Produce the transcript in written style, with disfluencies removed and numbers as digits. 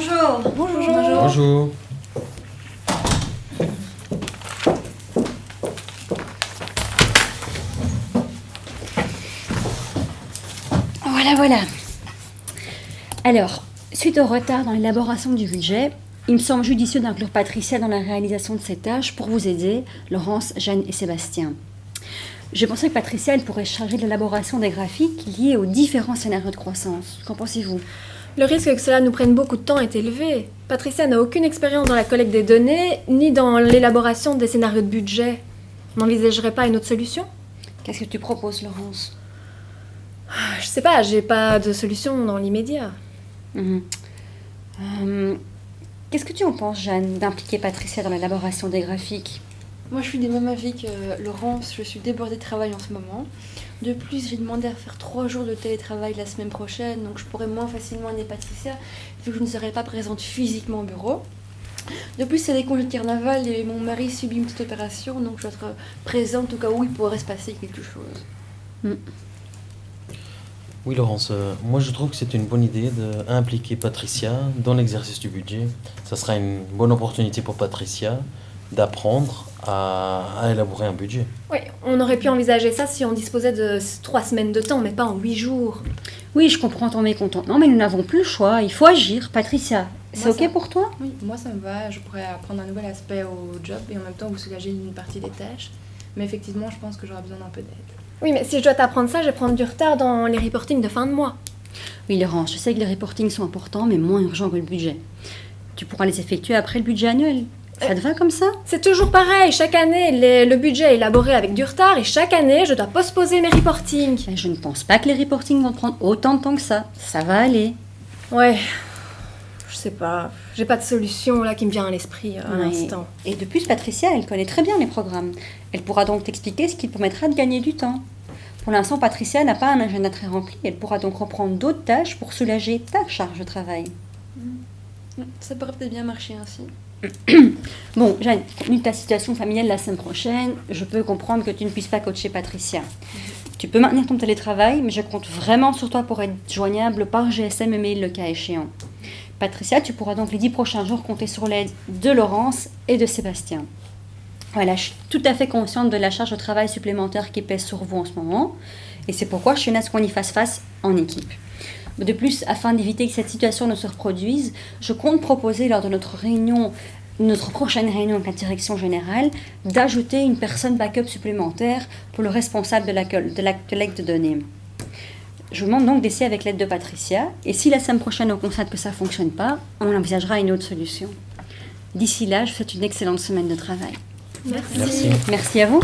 Bonjour. Bonjour. Bonjour. Voilà. Alors, suite au retard dans l'élaboration du budget, il me semble judicieux d'inclure Patricia dans la réalisation de ces tâches pour vous aider, Laurence, Jeanne et Sébastien. Je pensais que Patricia, elle pourrait se charger de l'élaboration des graphiques liés aux différents scénarios de croissance. Qu'en pensez-vous ? Le risque que cela nous prenne beaucoup de temps est élevé. Patricia n'a aucune expérience dans la collecte des données, ni dans l'élaboration des scénarios de budget. On n'envisagerait pas une autre solution ? Qu'est-ce que tu proposes, Laurence ? Je sais pas, j'ai pas de solution dans l'immédiat. Qu'est-ce que tu en penses, Jeanne, d'impliquer Patricia dans l'élaboration des graphiques ? Moi, je suis du même avis que Laurence. Je suis débordée de travail en ce moment. De plus, j'ai demandé à faire 3 jours de télétravail la semaine prochaine, donc je pourrais moins facilement aider Patricia, vu que je ne serai pas présente physiquement au bureau. De plus, c'est les congés de carnaval et mon mari subit une petite opération, donc je dois être présente au cas où il pourrait se passer quelque chose. Oui, Laurence, moi je trouve que c'est une bonne idée d'impliquer Patricia dans l'exercice du budget. Ça sera une bonne opportunité pour Patricia d'apprendre à élaborer un budget. Oui, on aurait pu envisager ça si on disposait de 3 semaines de temps, mais pas en 8 jours. Oui, je comprends ton mécontentement, mais nous n'avons plus le choix. Il faut agir. Patricia, c'est Moi, OK pour toi ? Oui, moi ça me va, je pourrais apprendre un nouvel aspect au job et en même temps vous soulager une partie des tâches. Mais effectivement, je pense que j'aurai besoin d'un peu d'aide. Oui, mais si je dois t'apprendre ça, je vais prendre du retard dans les reportings de fin de mois. Oui, Laurence, je sais que les reportings sont importants, mais moins urgents que le budget. Tu pourras les effectuer après le budget annuel. Ça te va comme ça ? C'est toujours pareil, chaque année, le budget est élaboré avec du retard et chaque année, je dois postposer mes reportings. Mais je ne pense pas que les reportings vont prendre autant de temps que ça. Ça va aller. Ouais, je sais pas, j'ai pas de solution là qui me vient à l'esprit à l'instant. Et de plus, Patricia, elle connaît très bien les programmes. Elle pourra donc t'expliquer ce qui te permettra de gagner du temps. Pour l'instant, Patricia n'a pas un agenda très rempli. Elle pourra donc reprendre d'autres tâches pour soulager ta charge de travail. Ça pourrait peut-être bien marcher ainsi. Bon, Jeanne, compte tenu de ta situation familiale la semaine prochaine, je peux comprendre que tu ne puisses pas coacher Patricia. Tu peux maintenir ton télétravail, mais je compte vraiment sur toi pour être joignable par GSM et mail le cas échéant. Patricia, tu pourras donc les 10 prochains jours compter sur l'aide de Laurence et de Sébastien. Voilà, je suis tout à fait consciente de la charge de travail supplémentaire qui pèse sur vous en ce moment, et c'est pourquoi je suis à ce qu'on y fasse face en équipe. De plus, afin d'éviter que cette situation ne se reproduise, je compte proposer lors de notre prochaine réunion avec la direction générale, d'ajouter une personne backup supplémentaire pour le responsable de la collecte de données. Je vous demande donc d'essayer avec l'aide de Patricia, et si la semaine prochaine on constate que ça ne fonctionne pas, on envisagera une autre solution. D'ici là, je vous souhaite une excellente semaine de travail. Merci. Merci. Merci à vous.